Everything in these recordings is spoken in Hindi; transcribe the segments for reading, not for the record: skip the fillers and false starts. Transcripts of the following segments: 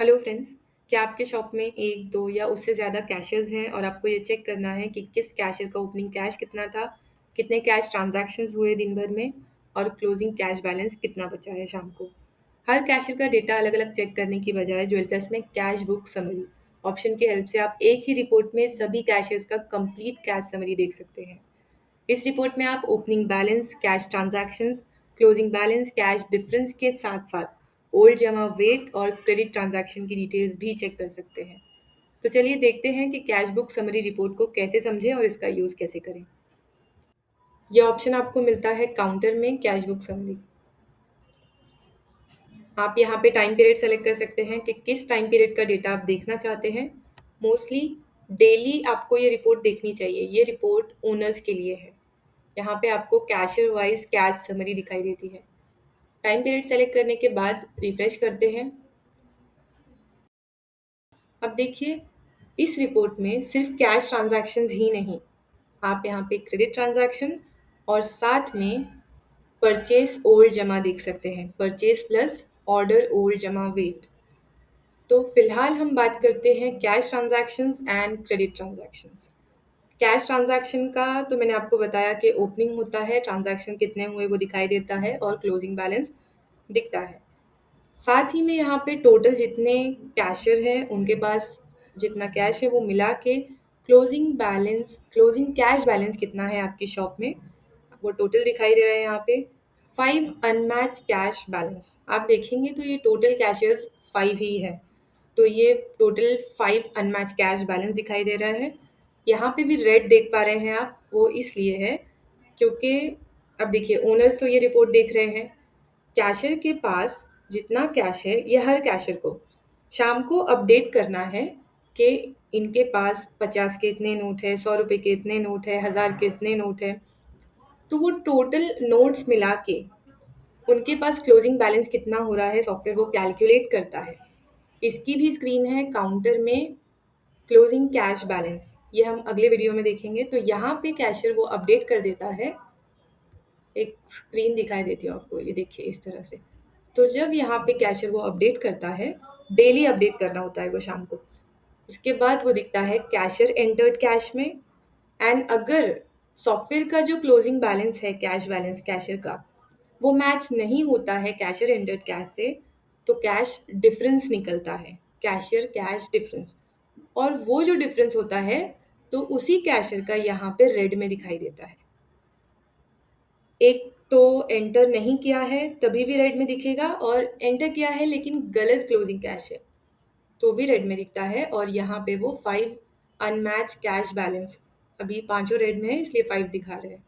Hello friends. क्या आपके शॉप में एक दो या उससे ज़्यादा कैशियर्स हैं और आपको ये चेक करना है कि किस कैशियर का ओपनिंग कैश कितना था, कितने कैश ट्रांजैक्शंस हुए दिन भर में और क्लोजिंग कैश बैलेंस कितना बचा है शाम को। हर कैशियर का डेटा अलग अलग चेक करने की बजाय ज्वेल प्लस में कैश बुक समरी ऑप्शन की हेल्प से आप एक ही रिपोर्ट में सभी कैशियर्स का कंप्लीट कैश समरी देख सकते हैं। इस रिपोर्ट में आप opening balance, cash transactions, closing balance, cash difference के साथ-साथ ओल्ड जमा वेट और क्रेडिट ट्रांजैक्शन की डिटेल्स भी चेक कर सकते हैं। तो चलिए देखते हैं कि कैश बुक समरी रिपोर्ट को कैसे समझें और इसका यूज़ कैसे करें। यह ऑप्शन आपको मिलता है काउंटर में कैश बुक समरी। आप यहाँ पे टाइम पीरियड सेलेक्ट कर सकते हैं कि किस टाइम पीरियड का डेटा आप देखना चाहते हैं। मोस्टली डेली आपको ये रिपोर्ट देखनी चाहिए। ये रिपोर्ट ओनर्स के लिए है। यहाँ पे आपको कैशियर वाइज कैश समरी दिखाई देती है। टाइम पीरियड सेलेक्ट करने के बाद रिफ्रेश करते हैं। अब देखिए, इस रिपोर्ट में सिर्फ कैश ट्रांजैक्शंस ही नहीं, आप यहाँ पे क्रेडिट ट्रांजैक्शन और साथ में परचेस ओल्ड जमा देख सकते हैं। परचेस प्लस ऑर्डर ओल्ड जमा वेट। तो फिलहाल हम बात करते हैं cash transactions and credit transactions. Cash transaction का तो मैंने आपको बताया कि ओपनिंग होता है, ट्रांजैक्शन कितने हुए वो दिखाई देता है और क्लोजिंग बैलेंस दिखता है। साथ ही में यहाँ पे टोटल जितने कैशियर हैं उनके पास जितना कैश है वो मिला के क्लोजिंग कैश बैलेंस कितना है आपकी शॉप में वो टोटल दिखाई दे रहा है यहाँ पे। 5 अनमैच कैश बैलेंस आप देखेंगे तो ये टोटल कैशियर्स 5 ही है। तो ये टोटल 5 अनमैच कैश बैलेंस दिखाई दे रहा है। यहाँ पे भी रेड देख पा रहे हैं आप, वो इसलिए है क्योंकि अब देखिए ओनर्स तो ये रिपोर्ट देख रहे हैं। कैशियर के पास जितना कैश है ये हर कैशियर को शाम को अपडेट करना है कि इनके पास 50 के इतने नोट है, 100 रुपए के इतने नोट है, 1000 के इतने नोट है। तो वो टोटल नोट्स मिला के उनके पास क्लोजिंग बैलेंस कितना हो रहा है सॉफ्टवेयर वो कैलकुलेट करता है। इसकी भी स्क्रीन है काउंटर में क्लोजिंग कैश बैलेंस, ये हम अगले वीडियो में देखेंगे। तो यहाँ पे कैशियर वो अपडेट कर देता है। एक स्क्रीन दिखाई देती है आपको, ये देखिए इस तरह से। तो जब यहाँ पे कैशियर वो अपडेट करता है, डेली अपडेट करना होता है वो शाम को। उसके बाद वो दिखता है कैशियर एंटर्ड कैश में। एंड अगर सॉफ्टवेयर का जो क्लोजिंग बैलेंस है कैश बैलेंस कैशियर का वो मैच नहीं होता है कैशियर एंटर्ड कैश से, तो कैश डिफरेंस निकलता है, कैशियर कैश डिफरेंस। और वो जो डिफरेंस होता है तो उसी कैशियर का यहाँ पे रेड में दिखाई देता है। एक तो एंटर नहीं किया है तभी भी रेड में दिखेगा, और एंटर किया है लेकिन गलत क्लोजिंग कैश है तो भी रेड में दिखता है। और यहाँ पे वो 5 अनमैच कैश बैलेंस, अभी पांचों रेड में है इसलिए 5 दिखा रहे हैं।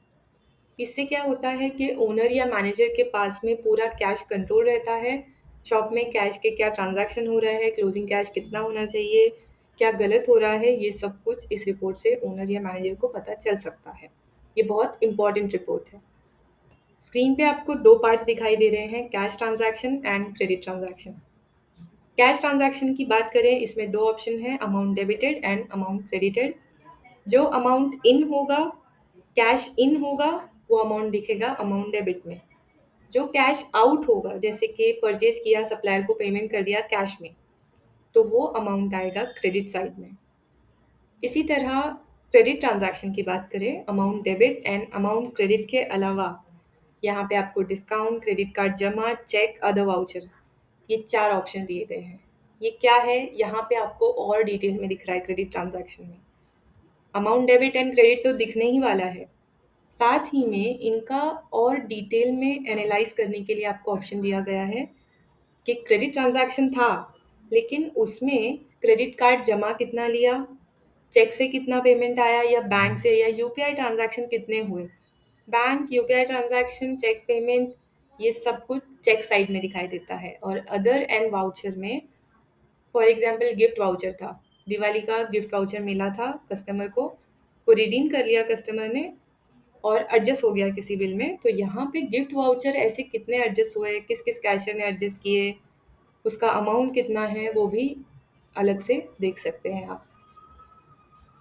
इससे क्या होता है कि ओनर या मैनेजर के पास में पूरा कैश कंट्रोल रहता है। शॉप में कैश के क्या ट्रांजैक्शन हो रहा है, क्लोजिंग कैश कितना होना चाहिए, क्या गलत हो रहा है, ये सब कुछ इस रिपोर्ट से ओनर या मैनेजर को पता चल सकता है। ये बहुत इंपॉर्टेंट रिपोर्ट है। स्क्रीन पे आपको दो पार्ट्स दिखाई दे रहे हैं, cash transaction and credit transaction. Cash transaction की बात करें, इसमें दो ऑप्शन है, amount debited and amount credited. जो अमाउंट इन होगा, कैश इन होगा, वो अमाउंट दिखेगा अमाउंट डेबिट में। जो कैश आउट होगा, जैसे कि परचेज किया, सप्लायर को पेमेंट कर दिया कैश में, तो वो अमाउंट आएगा क्रेडिट साइड में। इसी तरह क्रेडिट ट्रांजैक्शन की बात करें, amount debit and amount credit के अलावा यहाँ पे आपको डिस्काउंट, क्रेडिट कार्ड जमा, चेक, अदर वाउचर, ये चार ऑप्शन दिए गए हैं। ये क्या है, यहाँ पे आपको और डिटेल में दिख रहा है क्रेडिट ट्रांजैक्शन में। अमाउंट डेबिट एंड क्रेडिट तो दिखने ही वाला है, साथ ही में इनका और डिटेल में एनालाइज करने के लिए आपको ऑप्शन दिया गया है कि क्रेडिट ट्रांजैक्शन था लेकिन उसमें क्रेडिट कार्ड जमा कितना लिया, चेक से कितना पेमेंट आया, या बैंक से या यूपीआई ट्रांजैक्शन कितने हुए। Bank, UPI transaction, cheque payment, ये सब कुछ चेक साइड में दिखाई देता है। और अदर एंड वाउचर में फॉर एग्जाम्पल गिफ्ट वाउचर था, दिवाली का गिफ्ट वाउचर मिला था कस्टमर को, वो रिडीम कर लिया कस्टमर ने और एडजस्ट हो गया किसी बिल में, तो यहाँ पे गिफ्ट वाउचर ऐसे कितने एडजस्ट हुए, किस किस कैशियर ने एडजस्ट किए, उसका अमाउंट कितना है, वो भी अलग से देख सकते हैं आप।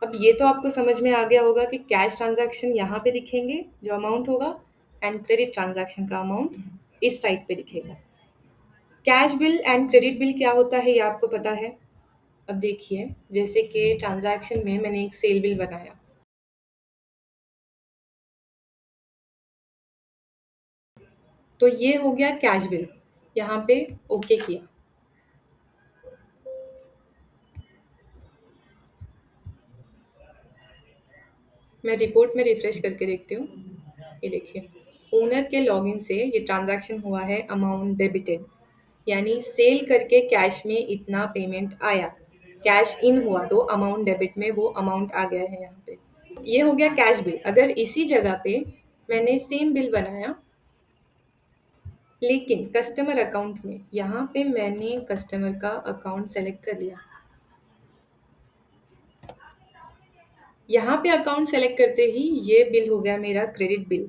अब ये तो आपको समझ में आ गया होगा कि कैश ट्रांजैक्शन यहाँ पे दिखेंगे जो अमाउंट होगा, एंड क्रेडिट ट्रांजैक्शन का अमाउंट इस साइड पे दिखेगा। Cash bill and credit bill क्या होता है ये आपको पता है? अब देखिए, जैसे कि ट्रांजैक्शन में मैंने एक सेल बिल बनाया, तो ये हो गया कैश बिल। यहाँ पे ओके किया। मैं रिपोर्ट में रिफ्रेश करके देखती हूँ। ये देखिए, ओनर के लॉगिन से ये ट्रांजैक्शन हुआ है, अमाउंट डेबिटेड, यानी सेल करके कैश में इतना पेमेंट आया। कैश इन हुआ तो अमाउंट डेबिट में वो अमाउंट आ गया है यहाँ पे। ये हो गया कैश बिल। अगर इसी जगह पे मैंने सेम बिल बनाया लेकिन कस्टमर अकाउंट में, यहाँ पे मैंने कस्टमर का अकाउंट सेलेक्ट कर लिया। यहाँ पे अकाउंट सेलेक्ट करते ही ये बिल हो गया मेरा क्रेडिट बिल।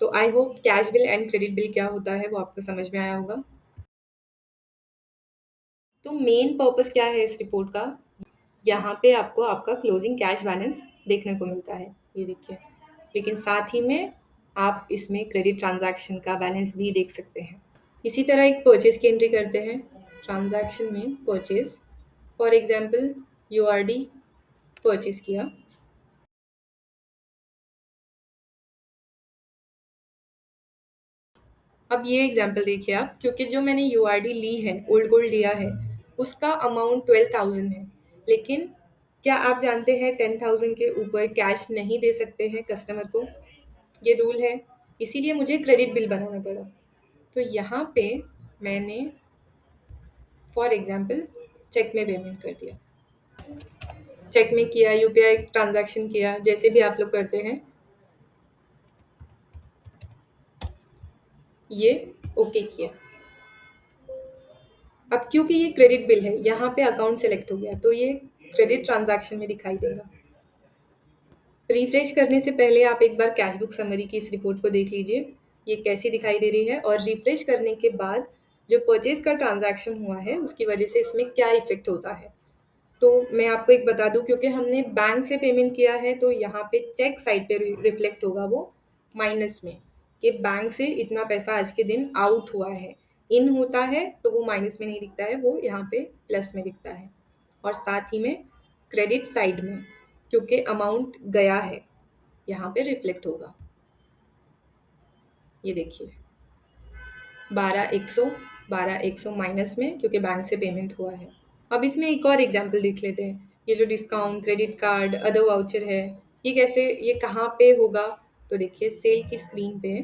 तो I hope cash bill and credit bill क्या होता है वो आपको समझ में आया होगा। तो मेन पर्पस क्या है इस रिपोर्ट का? यहाँ पे आपको आपका क्लोजिंग कैश बैलेंस देखने को मिलता है, ये देखिए। लेकिन साथ ही में आप इसमें क्रेडिट ट्रांजैक्शन का बैलेंस भी देख सकते हैं। इसी तरह एक परचेज की एंट्री करते हैं। ट्रांजैक्शन में परचेज, फॉर एग्जांपल यूआरडी परचेज किया। अब ये एग्जांपल देखिए आप, क्योंकि जो मैंने यूआरडी ली है, ओल्ड गोल्ड लिया है, उसका अमाउंट 12,000 है। लेकिन क्या आप जानते हैं 10,000 के ऊपर कैश नहीं दे सकते हैं कस्टमर को? ये रूल है। इसीलिए मुझे क्रेडिट बिल बनाना पड़ा। तो यहाँ पे मैंने फॉर एग्जांपल चेक में पेमेंट कर दिया। चेक में किया, यूपीआई ट्रांजैक्शन किया, जैसे भी आप लोग करते हैं। ये ओके किया। अब क्योंकि ये क्रेडिट बिल है, यहाँ पे अकाउंट सेलेक्ट हो गया, तो ये क्रेडिट ट्रांजैक्शन में दिखाई देगा। रिफ्रेश करने से पहले आप एक बार कैश बुक समरी की इस रिपोर्ट को देख लीजिए, ये कैसी दिखाई दे रही है। और रिफ्रेश करने के बाद जो परचेज का ट्रांजैक्शन हुआ है उसकी वजह से इसमें क्या इफेक्ट होता है। तो मैं आपको एक बता दूं, क्योंकि हमने बैंक से पेमेंट किया है तो यहाँ पे चेक साइड पे रिफ्लेक्ट होगा वो माइनस में, कि बैंक से इतना पैसा आज के दिन आउट हुआ है। इन होता है तो वो माइनस में नहीं दिखता है, वो यहाँ पे प्लस में दिखता है। और साथ ही में क्रेडिट साइड में, क्योंकि अमाउंट गया है, यहाँ पे रिफ्लेक्ट होगा। ये देखिए, 12,100 माइनस में, क्योंकि बैंक से पेमेंट हुआ है। अब इसमें एक और एग्जांपल देख लेते हैं। ये जो discount, credit card, other voucher है, ये कैसे, ये कहाँ पे होगा? तो देखिए सेल की स्क्रीन पे,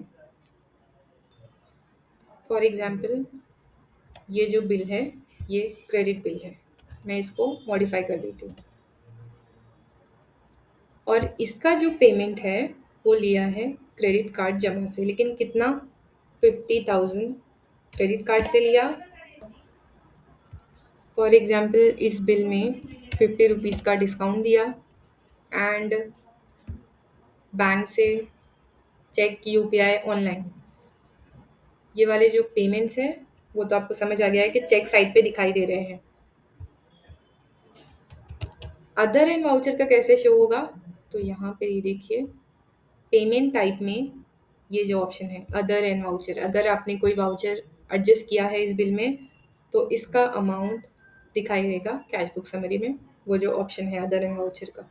फॉर एग्जांपल ये जो बिल है ये क्रेडिट बिल है। मैं इसको मॉडिफाई कर देती हूँ। और इसका जो पेमेंट है वो लिया है क्रेडिट कार्ड जमा से, लेकिन कितना? 50,000 क्रेडिट कार्ड से लिया। फॉर एग्जांपल इस बिल में 50 रुपीज़ का डिस्काउंट दिया एंड बैंक से चेक, यूपीआई, ऑनलाइन, ये वाले जो पेमेंट्स हैं वो तो आपको समझ आ गया है कि चेक साइड पे दिखाई दे रहे हैं। अदर एंड वाउचर का कैसे शो होगा? तो यहाँ पे ये देखिए, पेमेंट टाइप में ये जो ऑप्शन है अदर एंड वाउचर, अगर आपने कोई वाउचर एडजस्ट किया है इस बिल में तो इसका अमाउंट दिखाई देगा कैश बुक समरी में, वो जो ऑप्शन है अदर एंड वाउचर का।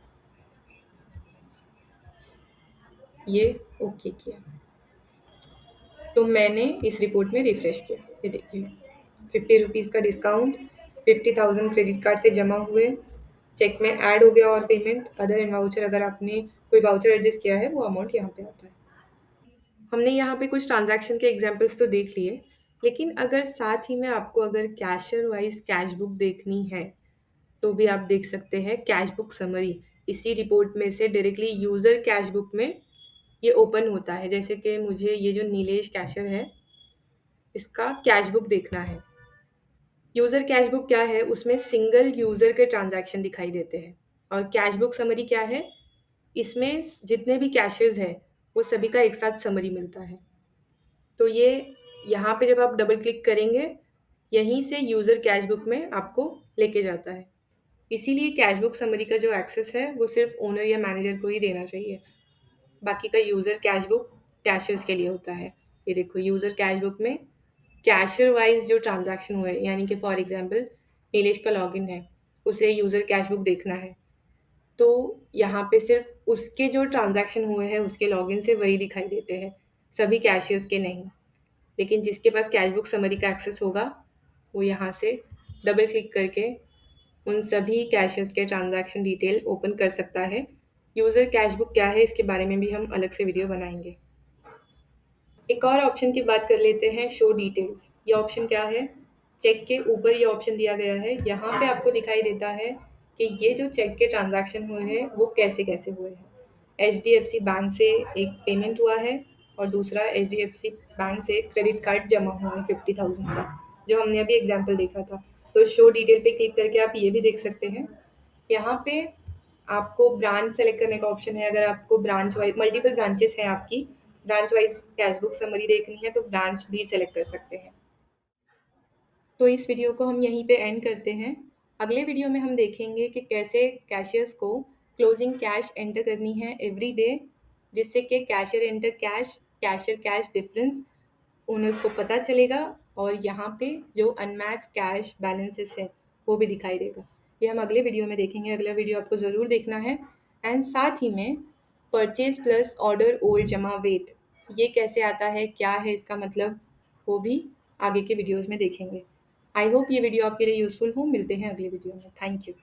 ये ओके किया। तो मैंने इस रिपोर्ट में रिफ्रेश किया, ये देखिए 50 रुपीज़ का डिस्काउंट, 50,000 क्रेडिट कार्ड से जमा हुए, चेक में ऐड हो गया और पेमेंट, अदर एंड वाउचर, अगर आपने कोई वाउचर एडजस्ट किया है वो अमाउंट यहाँ पे आता है। हमने यहाँ पे कुछ ट्रांजैक्शन के एग्जांपल्स तो देख लिए, लेकिन अगर साथ ही में आपको अगर कैशियर वाइज कैश बुक देखनी है तो भी आप देख सकते हैं कैश बुक समरी। इसी रिपोर्ट में से डायरेक्टली यूज़र कैश बुक में ये ओपन होता है। जैसे कि मुझे ये जो नीलेश कैशियर है इसका कैश बुक देखना है। यूज़र कैश बुक क्या है? उसमें सिंगल यूज़र के ट्रांजैक्शन दिखाई देते हैं। और कैश बुक समरी क्या है? इसमें जितने भी कैशियर्स हैं वो सभी का एक साथ समरी मिलता है। तो ये यहाँ पे जब आप डबल क्लिक करेंगे, यहीं से यूज़र कैश बुक में आपको लेके जाता है। इसीलिए कैश बुक समरी का जो एक्सेस है वो सिर्फ ओनर या मैनेजर को ही देना चाहिए। बाकी का यूज़र कैश बुक कैशियर्स के लिए होता है। ये देखो यूज़र कैश बुक में कैशियर वाइज जो ट्रांजैक्शन हुए, यानी कि फॉर एग्जांपल नीलेश का लॉगिन है, उसे यूज़र कैश बुक देखना है, तो यहाँ पे सिर्फ उसके जो ट्रांजैक्शन हुए हैं उसके लॉगिन से वही दिखाई देते हैं, सभी कैशियर्स के नहीं। लेकिन जिसके पास कैश बुक समरी का एक्सेस होगा वो यहाँ से डबल क्लिक करके उन सभी कैशियर्स के ट्रांजैक्शन डिटेल ओपन कर सकता है। यूज़र कैश बुक क्या है इसके बारे में भी हम अलग से वीडियो बनाएंगे। एक और ऑप्शन की बात कर लेते हैं, शो डिटेल्स। ये ऑप्शन क्या है? चेक के ऊपर ये ऑप्शन दिया गया है, यहाँ पे आपको दिखाई देता है कि ये जो चेक के ट्रांजैक्शन हुए हैं वो कैसे कैसे हुए हैं। HDFC बैंक से एक पेमेंट हुआ है और दूसरा HDFC बैंक से क्रेडिट कार्ड जमा हुआ है 50,000 का, जो हमने अभी एग्जाम्पल देखा था। तो शो डिटेल पे क्लिक करके आप ये भी देख सकते हैं। यहाँ पे आपको ब्रांच सेलेक्ट करने का ऑप्शन है। अगर आपको ब्रांच वाइज मल्टीपल ब्रांचेस हैं, आपकी branch wise cash book summary देखनी है तो ब्रांच भी सेलेक्ट कर सकते हैं। तो इस वीडियो को हम यहीं पे एंड करते हैं। अगले वीडियो में हम देखेंगे कि कैसे कैशियर्स को क्लोजिंग कैश एंटर करनी है एवरी डे, जिससे कि cashier enter cash, cashier cash difference owners को पता चलेगा और यहाँ पे जो अनमैच कैश बैलेंसेस है वो भी दिखाई देगा। ये हम अगले वीडियो में देखेंगे, अगला वीडियो आपको ज़रूर देखना है। एंड साथ ही में परचेज प्लस ऑर्डर ओल्ड जमा वेट, ये कैसे आता है, क्या है इसका मतलब, वो भी आगे के वीडियोज़ में देखेंगे। आई होप ये वीडियो आपके लिए यूज़फुल हो। मिलते हैं अगले वीडियो में। Thank you.